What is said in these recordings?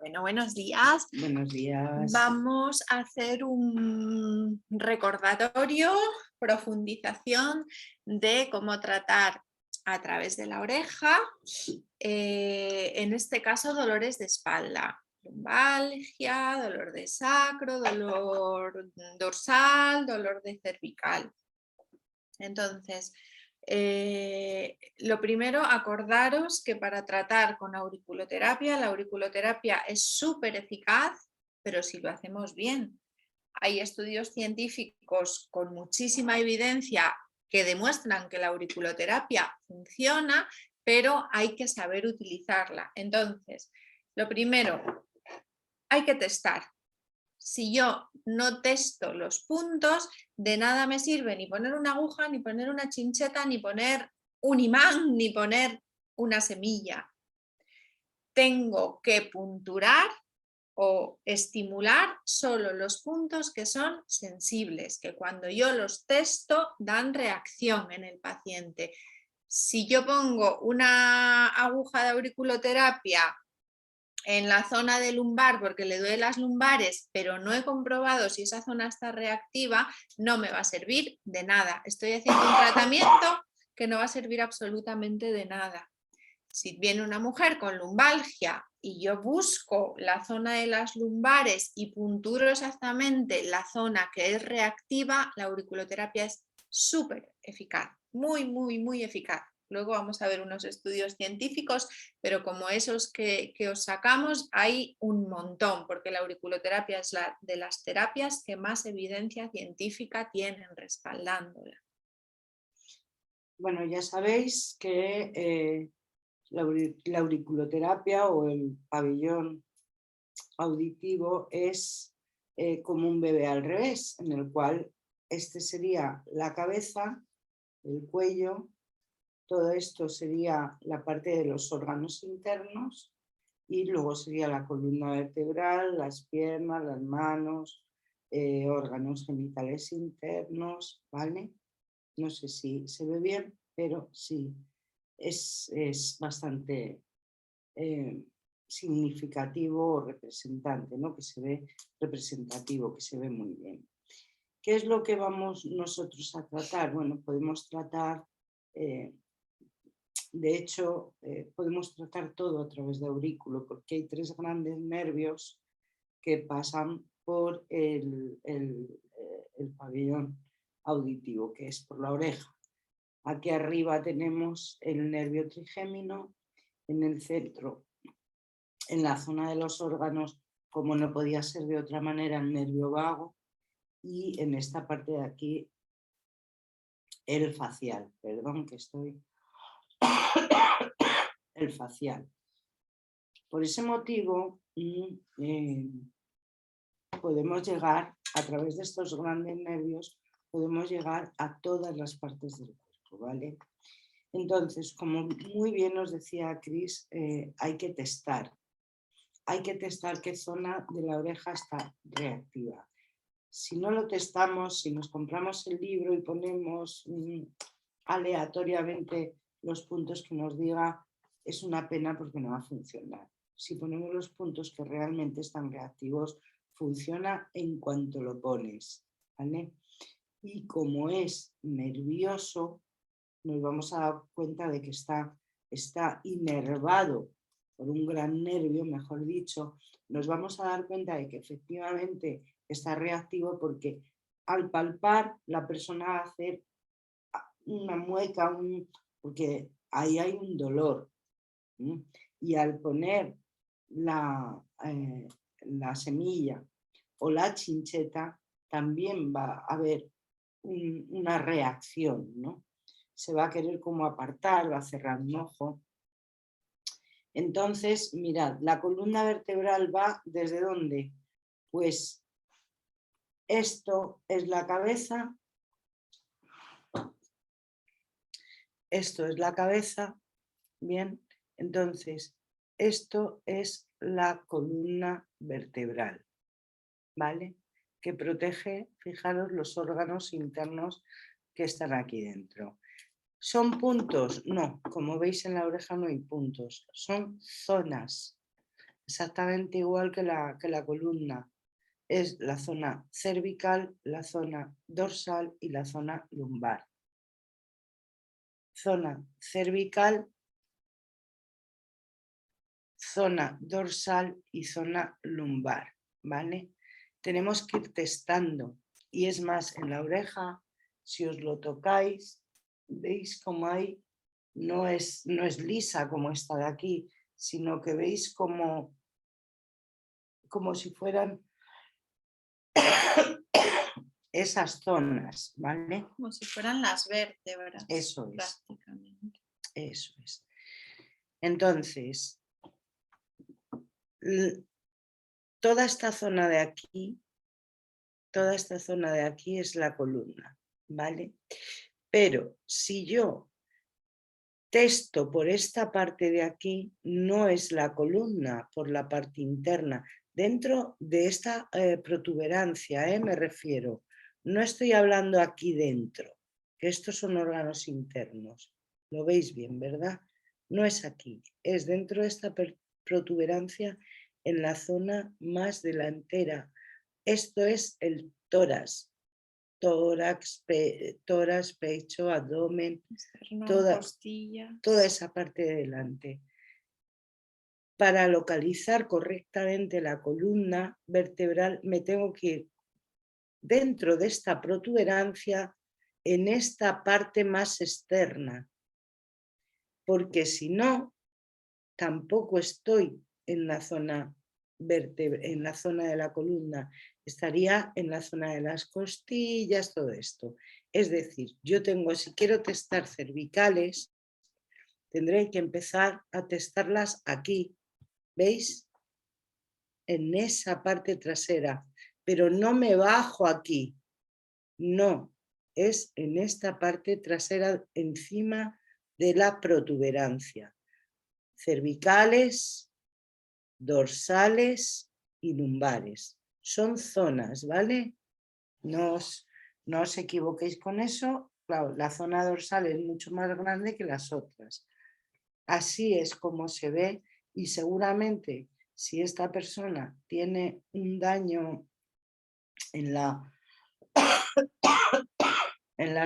Bueno, buenos días. Buenos días. Vamos a hacer un recordatorio, profundización de cómo tratar a través de la oreja, en este caso dolores de espalda, lumbalgia, dolor de sacro, dolor dorsal, dolor de cervical. Entonces, lo primero, acordaros que para tratar con auriculoterapia, la auriculoterapia es súper eficaz, pero si lo hacemos bien. Hay estudios científicos con muchísima evidencia que demuestran que la auriculoterapia funciona, pero hay que saber utilizarla. Entonces, lo primero, hay que testar. Si yo no testo los puntos, de nada me sirve ni poner una aguja, ni poner una chincheta, ni poner un imán, ni poner una semilla. Tengo que punturar o estimular solo los puntos que son sensibles, que cuando yo los testo dan reacción en el paciente. Si yo pongo una aguja de auriculoterapia en la zona de lumbar porque le duele las lumbares, pero no he comprobado si esa zona está reactiva, no me va a servir de nada. Estoy haciendo un tratamiento que no va a servir absolutamente de nada. Si viene una mujer con lumbalgia y yo busco la zona de las lumbares y punturo exactamente la zona que es reactiva, la auriculoterapia es súper eficaz, muy, muy, muy eficaz. Luego vamos a ver unos estudios científicos, pero como esos que os sacamos, hay un montón, porque la auriculoterapia es la de las terapias que más evidencia científica tienen respaldándola. Bueno, ya sabéis que la auriculoterapia o el pabellón auditivo es como un bebé al revés, en el cual este sería la cabeza, el cuello, todo esto sería la parte de los órganos internos y luego sería la columna vertebral, las piernas, las manos, órganos genitales internos, ¿vale? No sé si se ve bien, pero sí, es bastante significativo o representante, ¿no? Que se ve representativo, que se ve muy bien. ¿Qué es lo que vamos nosotros a tratar? Bueno, podemos tratar, de hecho, podemos tratar todo a través de aurículo, porque hay tres grandes nervios que pasan por el pabellón auditivo, que es por la oreja. Aquí arriba tenemos el nervio trigémino, en el centro, en la zona de los órganos, como no podía ser de otra manera, el nervio vago, y en esta parte de aquí el facial, perdón que estoy, el facial. Por ese motivo podemos llegar, a través de estos grandes nervios, podemos llegar a todas las partes del cuerpo, ¿vale? Entonces, como muy bien nos decía Cris, hay que testar. Hay que testar qué zona de la oreja está reactiva. Si no lo testamos, si nos compramos el libro y ponemos aleatoriamente los puntos que nos diga, es una pena porque no va a funcionar. Si ponemos los puntos que realmente están reactivos, funciona en cuanto lo pones, ¿vale? Y como es nervioso, nos vamos a dar cuenta de que está inervado por un gran nervio, mejor dicho, nos vamos a dar cuenta de que efectivamente está reactivo porque al palpar la persona va a hacer una mueca, porque ahí hay un dolor. ¿Sí? Y al poner la semilla o la chincheta, también va a haber una reacción, ¿no? Se va a querer como apartar, va a cerrar un ojo. Entonces, mirad, la columna vertebral va ¿desde dónde? Pues esto es la cabeza, esto es la cabeza, bien, entonces esto es la columna vertebral, ¿vale? Que protege, fijaros, los órganos internos que están aquí dentro. ¿Son puntos? No, como veis en la oreja no hay puntos, son zonas. exactamente igual que la columna. Es la zona cervical, la zona dorsal y la zona lumbar. Zona cervical, zona dorsal y zona lumbar, ¿vale? Tenemos que ir testando y es más, en la oreja, si os lo tocáis, veis como hay, no es lisa como esta de aquí, sino que veis como si fueran esas zonas, ¿vale? Como si fueran las vértebras. Eso es. Prácticamente. Eso es. Entonces, toda esta zona de aquí es la columna, ¿vale? Pero si yo testo por esta parte de aquí, no es la columna, por la parte interna. Dentro de esta protuberancia, me refiero. No estoy hablando aquí dentro, que estos son órganos internos. Lo veis bien, ¿verdad? No es aquí, es dentro de esta protuberancia en la zona más delantera. Esto es el tórax. Tórax, pecho, abdomen, Costilla. toda esa parte de delante. Para localizar correctamente la columna vertebral me tengo que ir dentro de esta protuberancia en esta parte más externa, porque si no, tampoco estoy en la zona en la zona de la columna, estaría en la zona de las costillas, todo esto. Es decir, yo tengo, si quiero testar cervicales, tendré que empezar a testarlas aquí, ¿veis? En esa parte trasera, pero no me bajo aquí, no, es en esta parte trasera encima de la protuberancia. Cervicales, dorsales y lumbares. Son zonas, ¿vale? No os equivoquéis con eso. Claro, la zona dorsal es mucho más grande que las otras. Así es como se ve y seguramente si esta persona tiene un daño en las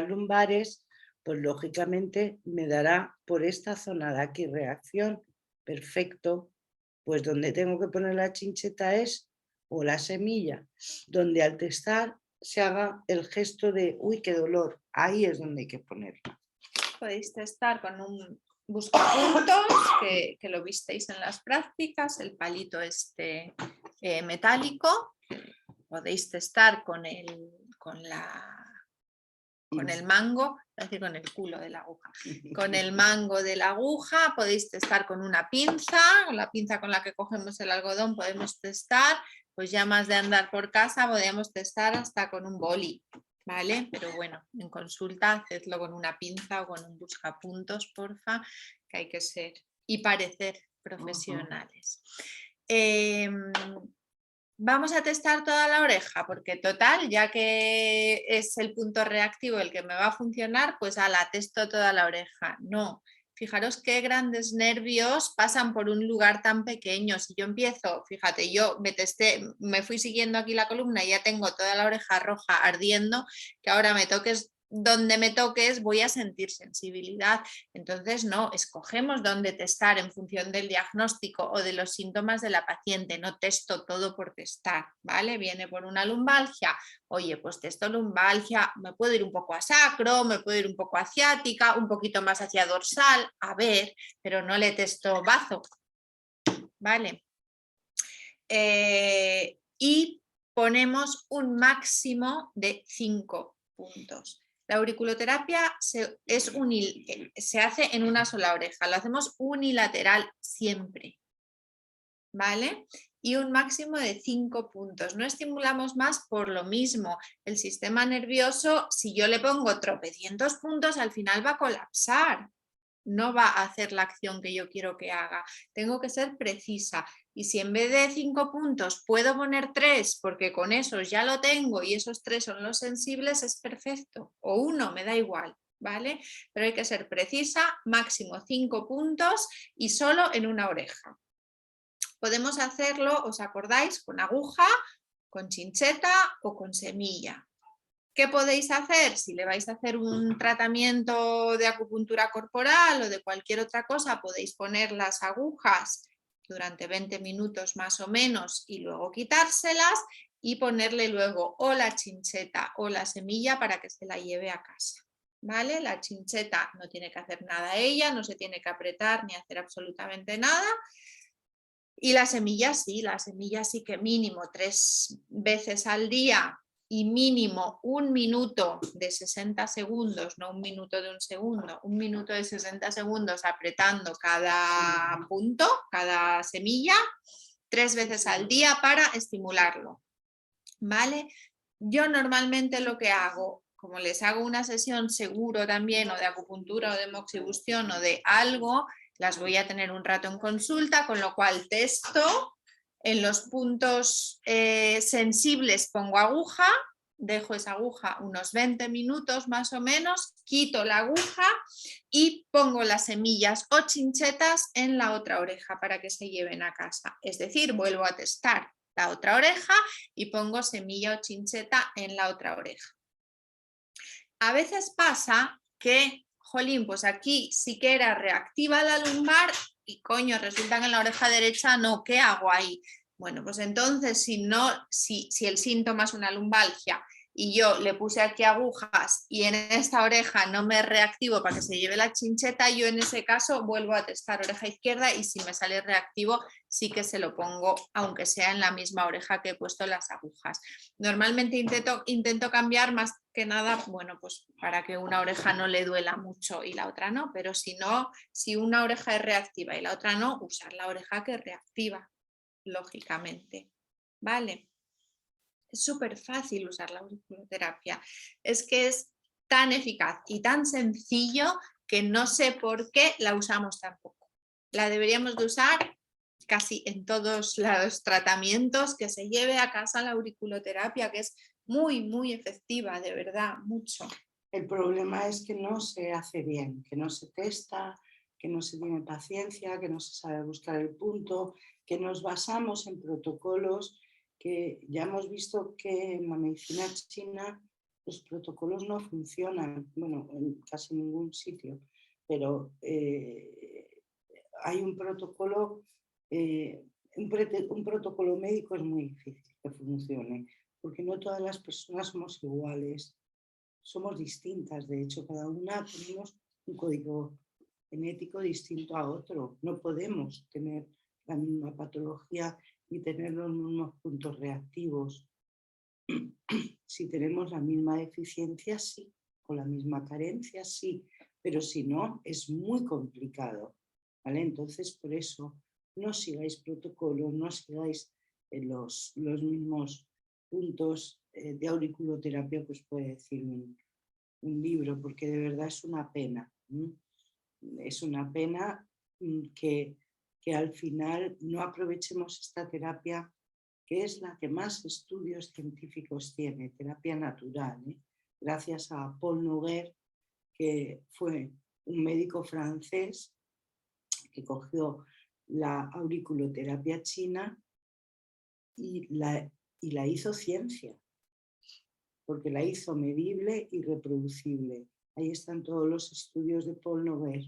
lumbares, pues lógicamente me dará por esta zona de aquí reacción. Perfecto. Pues donde tengo que poner la chincheta es, o la semilla, donde al testar se haga el gesto de, uy, qué dolor. Ahí es donde hay que ponerla. Podéis testar con un buscapuntos, que lo visteis en las prácticas, el palito este metálico. Podéis testar con el mango, es decir, con el culo de la aguja. Con el mango de la aguja podéis testar con una pinza, con la pinza con la que cogemos el algodón podemos testar, pues ya más de andar por casa podemos testar hasta con un boli, ¿vale? Pero bueno, en consulta hacedlo con una pinza o con un buscapuntos, porfa, que hay que ser y parecer profesionales. Vamos a testar toda la oreja, porque total, ya que es el punto reactivo el que me va a funcionar, pues la testo toda la oreja. No, fijaros qué grandes nervios pasan por un lugar tan pequeño. Si yo empiezo, fíjate, yo me testé, me fui siguiendo aquí la columna y ya tengo toda la oreja roja ardiendo, que ahora me toques donde me toques voy a sentir sensibilidad. Entonces, no, escogemos dónde testar en función del diagnóstico o de los síntomas de la paciente. No testo todo por testar, ¿vale? Viene por una lumbalgia, oye, pues testo lumbalgia, me puedo ir un poco a sacro, me puedo ir un poco a ciática, un poquito más hacia dorsal, a ver, pero no le testo bazo, ¿vale? Y ponemos un máximo de 5 puntos. La auriculoterapia se hace en una sola oreja, lo hacemos unilateral siempre, ¿vale? Y un máximo de 5 puntos. No estimulamos más por lo mismo. El sistema nervioso, si yo le pongo tropecientos puntos, al final va a colapsar. No va a hacer la acción que yo quiero que haga. Tengo que ser precisa. Y si en vez de 5 puntos puedo poner 3, porque con esos ya lo tengo y esos 3 son los sensibles, es perfecto. O 1, me da igual, ¿vale? Pero hay que ser precisa, máximo 5 puntos y solo en una oreja. Podemos hacerlo, ¿os acordáis? Con aguja, con chincheta o con semilla. ¿Qué podéis hacer? Si le vais a hacer un tratamiento de acupuntura corporal o de cualquier otra cosa, podéis poner las agujas durante 20 minutos más o menos y luego quitárselas y ponerle luego o la chincheta o la semilla para que se la lleve a casa. ¿Vale? La chincheta no tiene que hacer nada ella, no se tiene que apretar ni hacer absolutamente nada. Y la semilla sí que mínimo 3 veces al día y mínimo 1 minuto de 60 segundos, no 1 minuto de 1 segundo, 1 minuto de 60 segundos apretando cada punto, cada semilla, 3 veces al día para estimularlo. ¿Vale? Yo normalmente lo que hago, como les hago una sesión seguro también o de acupuntura o de moxibustión o de algo, las voy a tener un rato en consulta, con lo cual testo, en los puntos sensibles pongo aguja, dejo esa aguja unos 20 minutos más o menos, quito la aguja y pongo las semillas o chinchetas en la otra oreja para que se lleven a casa. Es decir, vuelvo a testar la otra oreja y pongo semilla o chincheta en la otra oreja. A veces pasa que, jolín, pues aquí sí que era reactiva la lumbar y coño, resulta que en la oreja derecha no, ¿qué hago ahí? Bueno, pues entonces si el síntoma es una lumbalgia y yo le puse aquí agujas y en esta oreja no me reactivo para que se lleve la chincheta, yo en ese caso vuelvo a testar oreja izquierda y si me sale reactivo sí que se lo pongo, aunque sea en la misma oreja que he puesto las agujas. Normalmente intento cambiar más que nada, bueno, pues para que una oreja no le duela mucho y la otra no, pero si no, si una oreja es reactiva y la otra no, usar la oreja que es reactiva, lógicamente, ¿vale? Es súper fácil usar la auriculoterapia, es que es tan eficaz y tan sencillo que no sé por qué la usamos tan poco. La deberíamos de usar casi en todos los tratamientos, que se lleve a casa la auriculoterapia, que es muy, muy efectiva, de verdad, mucho. El problema es que no se hace bien, que no se testa, que no se tiene paciencia, que no se sabe buscar el punto, que nos basamos en protocolos que ya hemos visto que en la medicina china los protocolos no funcionan, bueno, en casi ningún sitio, pero hay un protocolo, un protocolo médico es muy difícil que funcione, porque no todas las personas somos iguales, somos distintas, de hecho, cada una tenemos un código genético distinto a otro, no podemos tener la misma patología ni tener los mismos puntos reactivos. Si tenemos la misma deficiencia, sí, o la misma carencia, sí, pero si no, es muy complicado, ¿vale? Entonces, por eso, no sigáis protocolos, no sigáis los mismos puntos de auriculoterapia, pues puede decir un libro, porque de verdad es una pena. Es una pena que al final no aprovechemos esta terapia, que es la que más estudios científicos tiene, terapia natural, gracias a Paul Noguer, que fue un médico francés que cogió la auriculoterapia china y la hizo ciencia, porque la hizo medible y reproducible. Ahí están todos los estudios de Paul Noguer.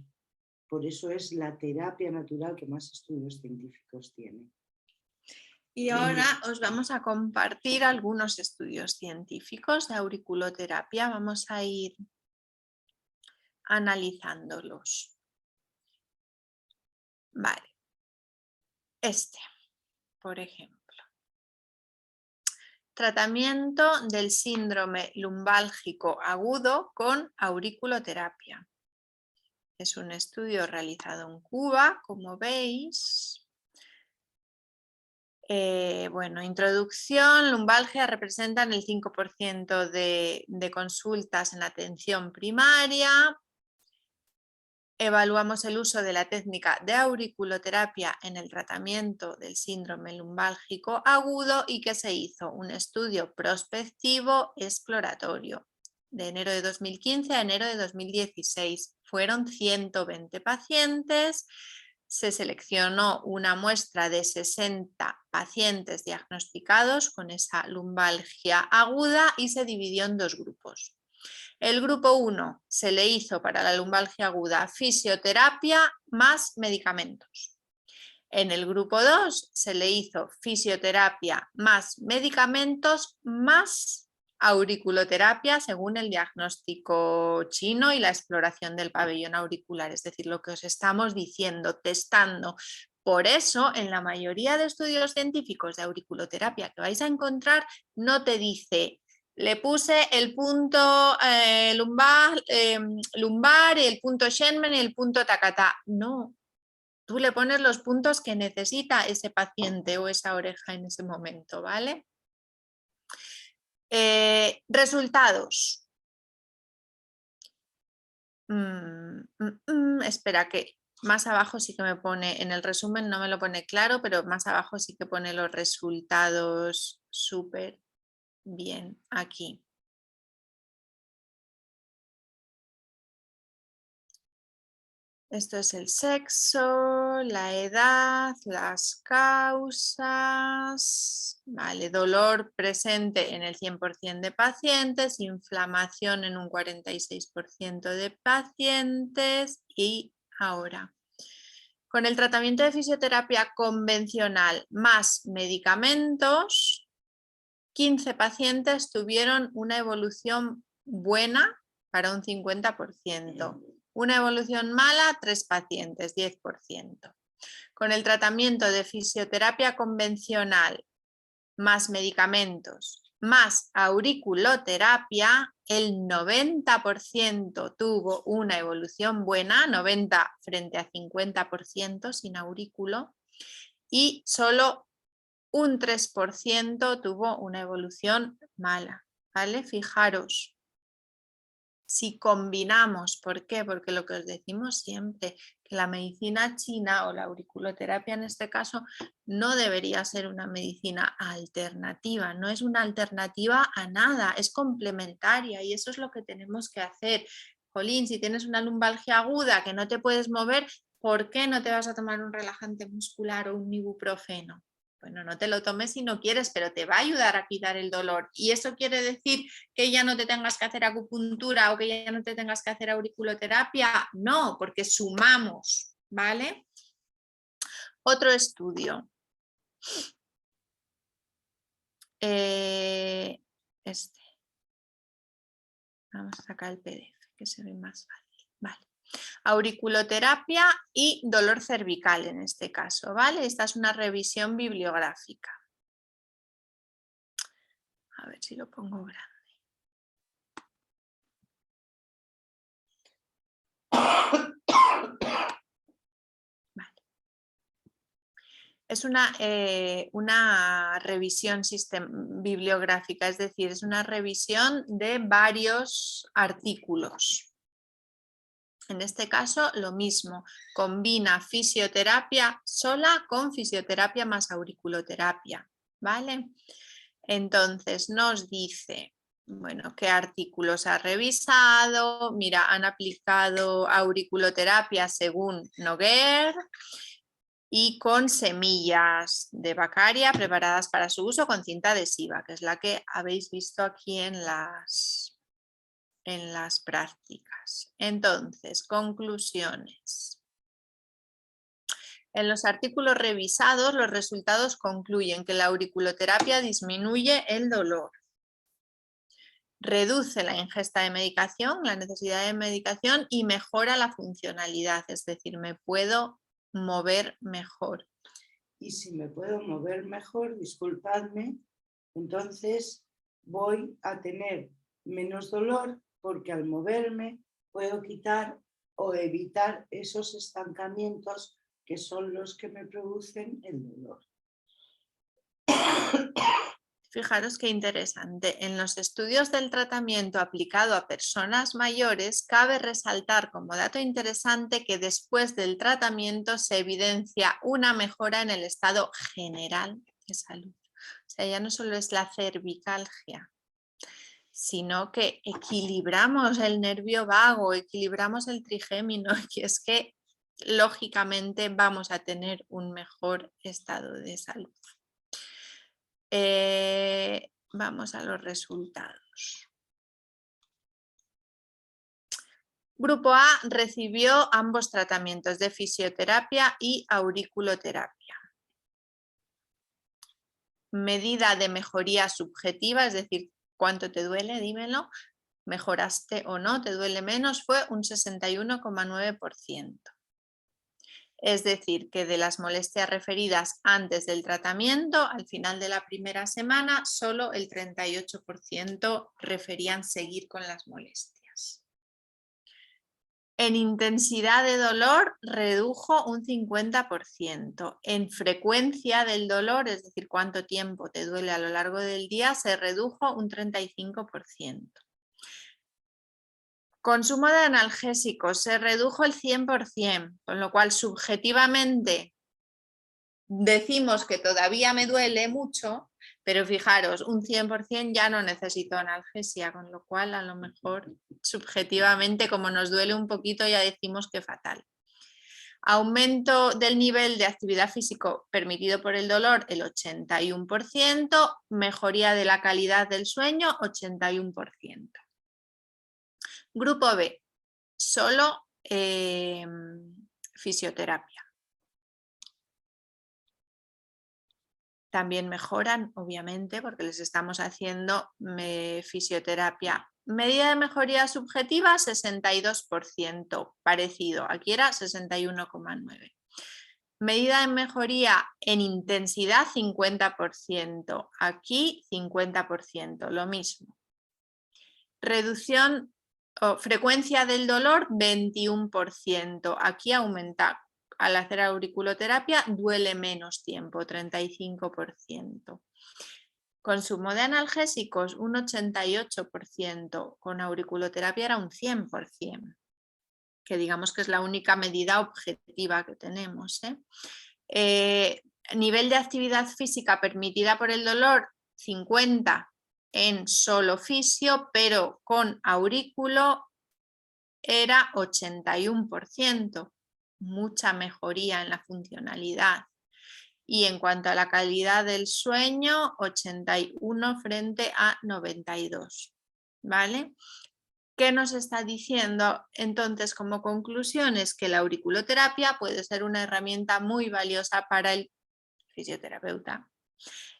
Por eso es la terapia natural que más estudios científicos tiene. Y ahora os vamos a compartir algunos estudios científicos de auriculoterapia. Vamos a ir analizándolos. Vale. Este, por ejemplo. Tratamiento del síndrome lumbálgico agudo con auriculoterapia. Es un estudio realizado en Cuba, como veis. Bueno, introducción, lumbalgia representan el 5% de consultas en la atención primaria. Evaluamos el uso de la técnica de auriculoterapia en el tratamiento del síndrome lumbálgico agudo y que se hizo un estudio prospectivo exploratorio de enero de 2015 a enero de 2016. Fueron 120 pacientes se seleccionó una muestra de 60 pacientes diagnosticados con esa lumbalgia aguda y se dividió en 2 grupos. El grupo 1 se le hizo para la lumbalgia aguda fisioterapia más medicamentos. En el grupo 2 se le hizo fisioterapia más medicamentos más auriculoterapia según el diagnóstico chino y la exploración del pabellón auricular, es decir, lo que os estamos diciendo, testando. Por eso, en la mayoría de estudios científicos de auriculoterapia que vais a encontrar, no te dice, le puse el punto lumbar y el punto Shenmen y el punto Takata. No, tú le pones los puntos que necesita ese paciente o esa oreja en ese momento, ¿vale? Resultados. Espera, que más abajo sí que me pone, en el resumen no me lo pone claro, pero más abajo sí que pone los resultados súper bien aquí. Esto es el sexo, la edad, las causas, vale, dolor presente en el 100% de pacientes, inflamación en un 46% de pacientes y ahora. Con el tratamiento de fisioterapia convencional más medicamentos, 15 pacientes tuvieron una evolución buena para un 50%. Una evolución mala, 3 pacientes, 10%. Con el tratamiento de fisioterapia convencional más medicamentos más auriculoterapia, el 90% tuvo una evolución buena, 90 frente a 50% sin aurículo, y solo un 3% tuvo una evolución mala, ¿vale? Fijaros. Si combinamos, ¿por qué? Porque lo que os decimos siempre, que la medicina china o la auriculoterapia en este caso no debería ser una medicina alternativa, no es una alternativa a nada, es complementaria y eso es lo que tenemos que hacer. Jolín, si tienes una lumbalgia aguda que no te puedes mover, ¿por qué no te vas a tomar un relajante muscular o un ibuprofeno? Bueno, no te lo tomes si no quieres, pero te va a ayudar a quitar el dolor. ¿Y eso quiere decir que ya no te tengas que hacer acupuntura o que ya no te tengas que hacer auriculoterapia? No, porque sumamos, ¿vale? Otro estudio. Este. Vamos a sacar el PDF, que se ve más fácil. Vale. Auriculoterapia y dolor cervical en este caso, ¿vale? Esta es una revisión bibliográfica. A ver si lo pongo grande. Vale. Es una revisión bibliográfica, es decir, es una revisión de varios artículos. En este caso, lo mismo, combina fisioterapia sola con fisioterapia más auriculoterapia, ¿vale? Entonces nos dice, bueno, qué artículos ha revisado. Mira, han aplicado auriculoterapia según Noguer y con semillas de Baccaria preparadas para su uso con cinta adhesiva, que es la que habéis visto aquí en las prácticas. Entonces, conclusiones. En los artículos revisados, los resultados concluyen que la auriculoterapia disminuye el dolor, reduce la ingesta de medicación, la necesidad de medicación y mejora la funcionalidad, es decir, me puedo mover mejor. Y si me puedo mover mejor, disculpadme, entonces voy a tener menos dolor porque al moverme puedo quitar o evitar esos estancamientos que son los que me producen el dolor. Fijaros qué interesante. En los estudios del tratamiento aplicado a personas mayores, cabe resaltar como dato interesante que después del tratamiento se evidencia una mejora en el estado general de salud. O sea, ya no solo es la cervicalgia, sino que equilibramos el nervio vago, equilibramos el trigémino, y es que lógicamente vamos a tener un mejor estado de salud. Vamos a los resultados. Grupo A recibió ambos tratamientos de fisioterapia y auriculoterapia. Medida de mejoría subjetiva, es decir, ¿cuánto te duele? Dímelo. ¿Mejoraste o no? ¿Te duele menos? Fue un 61,9%. Es decir, que de las molestias referidas antes del tratamiento, al final de la primera semana, solo el 38% referían seguir con las molestias. En intensidad de dolor redujo un 50%. En frecuencia del dolor, es decir, cuánto tiempo te duele a lo largo del día, se redujo un 35%. Consumo de analgésicos se redujo el 100%, con lo cual subjetivamente decimos que todavía me duele mucho, pero fijaros, un 100% ya no necesito analgesia, con lo cual a lo mejor subjetivamente como nos duele un poquito ya decimos que fatal. Aumento del nivel de actividad físico permitido por el dolor, el 81%, mejoría de la calidad del sueño, 81%. Grupo B, solo fisioterapia. También mejoran, obviamente, porque les estamos haciendo fisioterapia. Medida de mejoría subjetiva, 62%, parecido. Aquí era 61,9%. Medida de mejoría en intensidad, 50%. Aquí, 50%, lo mismo. Reducción o frecuencia del dolor, 21%. Aquí aumenta. Al hacer auriculoterapia duele menos tiempo, 35%. Consumo de analgésicos, un 88%. Con auriculoterapia era un 100%. Que digamos que es la única medida objetiva que tenemos. Nivel de actividad física permitida por el dolor, 50 en solo fisio, pero con aurículo era 81%. Mucha mejoría en la funcionalidad. Y en cuanto a la calidad del sueño, 81 frente a 92. ¿Vale? ¿Qué nos está diciendo entonces como conclusión? Es que la auriculoterapia puede ser una herramienta muy valiosa para el fisioterapeuta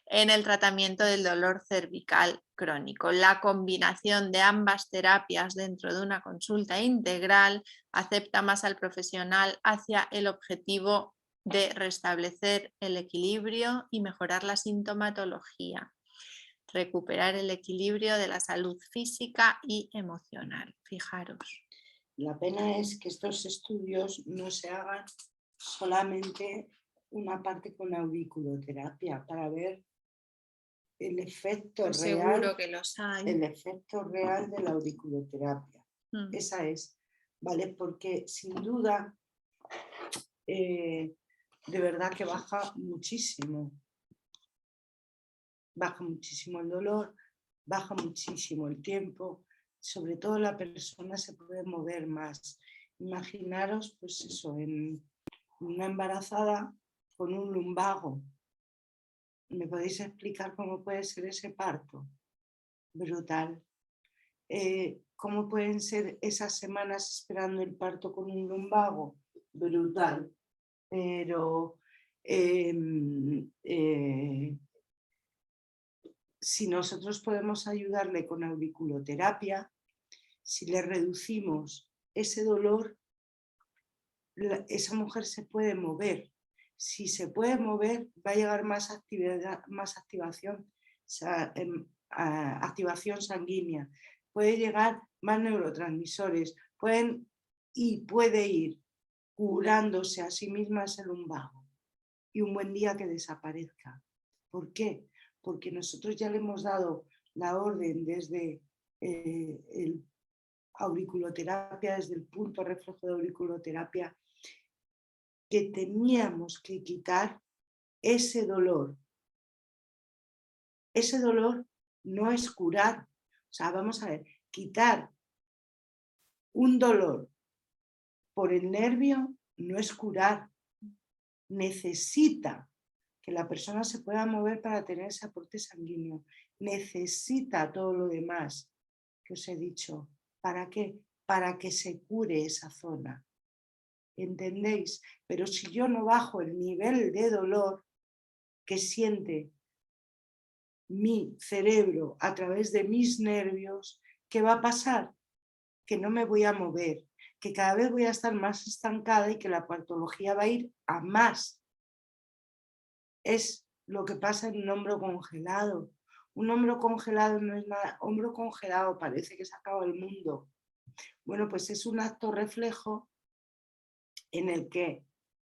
en el tratamiento del dolor cervical crónico. La combinación de ambas terapias dentro de una consulta integral acepta más al profesional hacia el objetivo de restablecer el equilibrio y mejorar la sintomatología. Recuperar el equilibrio de la salud física y emocional. Fijaros. La pena es que estos estudios no se hagan solamente una parte con auriculoterapia para ver el efecto Pues real. Seguro que los hay. El efecto real de la auriculoterapia. Esa es, ¿vale? Porque sin duda, de verdad que baja muchísimo. Baja muchísimo el dolor, baja muchísimo el tiempo, sobre todo la persona se puede mover más. Imaginaros, pues eso, en una embarazada con un lumbago. ¿Me podéis explicar cómo puede ser ese parto? Brutal. ¿Cómo pueden ser esas semanas esperando el parto con un lumbago? Brutal. Pero si nosotros podemos ayudarle con auriculoterapia, si le reducimos ese dolor, esa mujer se puede mover. Si se puede mover, va a llegar más activación sanguínea, puede llegar más neurotransmisores, puede ir curándose a sí misma ese lumbago y un buen día que desaparezca. ¿Por qué? Porque nosotros ya le hemos dado la orden desde el auriculoterapia, desde el punto reflejo de auriculoterapia, que teníamos que quitar ese dolor. Ese dolor no es curar. O sea, vamos a ver, quitar un dolor por el nervio no es curar. Necesita que la persona se pueda mover para tener ese aporte sanguíneo. Necesita todo lo demás que os he dicho. ¿Para qué? Para que se cure esa zona. ¿Entendéis? Pero si yo no bajo el nivel de dolor que siente mi cerebro a través de mis nervios, ¿qué va a pasar? Que no me voy a mover, que cada vez voy a estar más estancada y que la patología va a ir a más. Es lo que pasa en un hombro congelado. Un hombro congelado no es nada. Hombro congelado parece que se acaba el mundo. Bueno, pues es un acto reflejo en el que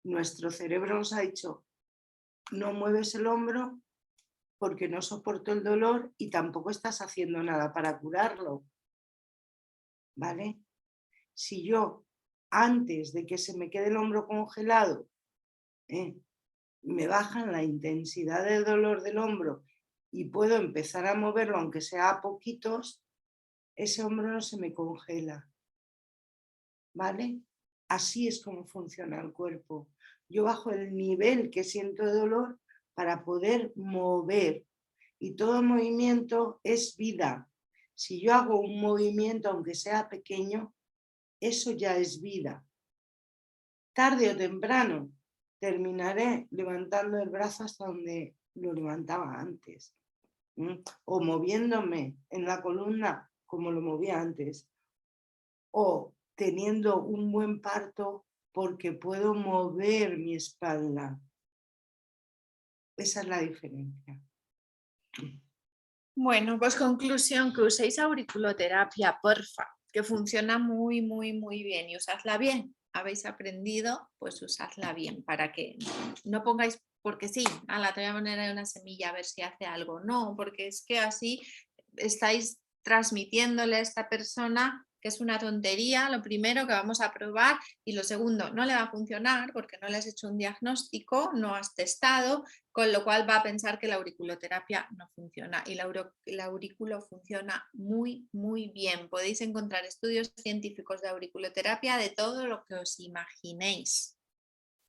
nuestro cerebro nos ha dicho: no mueves el hombro porque no soporto el dolor y tampoco estás haciendo nada para curarlo. ¿Vale? Si yo, antes de que se me quede el hombro congelado, me bajan la intensidad del dolor del hombro y puedo empezar a moverlo, aunque sea a poquitos, ese hombro no se me congela. ¿Vale? Así es como funciona el cuerpo. Yo bajo el nivel que siento de dolor para poder mover. Y todo movimiento es vida. Si yo hago un movimiento, aunque sea pequeño, eso ya es vida. Tarde o temprano terminaré levantando el brazo hasta donde lo levantaba antes. O moviéndome en la columna como lo movía antes. O teniendo un buen parto porque puedo mover mi espalda. Esa es la diferencia. Bueno, pues conclusión, que uséis auriculoterapia, porfa, que funciona muy, muy, muy bien y usadla bien. Habéis aprendido, pues usadla bien para que no pongáis, porque sí, te voy a poner ahí una semilla a ver si hace algo. No, porque es que así estáis transmitiéndole a esta persona que es una tontería, lo primero que vamos a probar, y lo segundo, no le va a funcionar porque no le has hecho un diagnóstico, no has testado, con lo cual va a pensar que la auriculoterapia no funciona, y el aurículo funciona muy, muy bien. Podéis encontrar estudios científicos de auriculoterapia de todo lo que os imaginéis.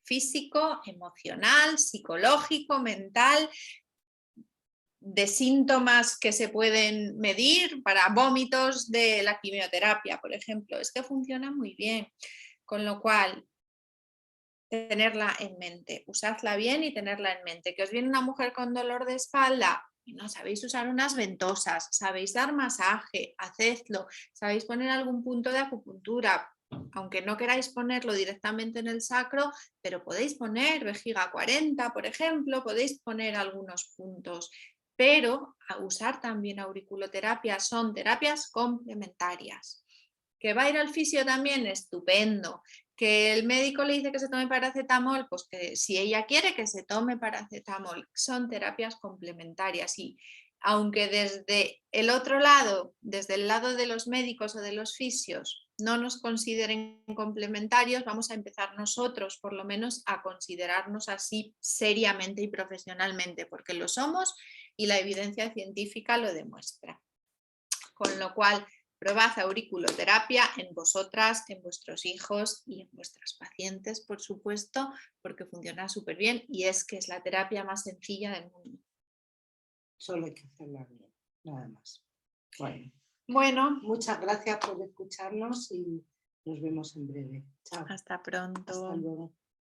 Físico, emocional, psicológico, mental, de síntomas que se pueden medir para vómitos de la quimioterapia, por ejemplo. Es que funciona muy bien, con lo cual tenerla en mente, usadla bien y tenerla en mente. Que os viene una mujer con dolor de espalda y no sabéis usar unas ventosas, sabéis dar masaje, hacedlo, sabéis poner algún punto de acupuntura, aunque no queráis ponerlo directamente en el sacro, pero podéis poner vejiga 40, por ejemplo, podéis poner algunos puntos. Pero a usar también auriculoterapia, son terapias complementarias. ¿Que va a ir al fisio también? Estupendo. ¿Que el médico le dice que se tome paracetamol? Pues que si ella quiere que se tome paracetamol. Son terapias complementarias y aunque desde el otro lado, desde el lado de los médicos o de los fisios, no nos consideren complementarios, vamos a empezar nosotros por lo menos a considerarnos así seriamente y profesionalmente, porque lo somos y la evidencia científica lo demuestra. Con lo cual, probad auriculoterapia en vosotras, en vuestros hijos y en vuestras pacientes, por supuesto, porque funciona súper bien y es que es la terapia más sencilla del mundo. Solo hay que hacerla bien, nada más. Bueno, muchas gracias por escucharnos y nos vemos en breve. Chao. Hasta pronto. Hasta luego.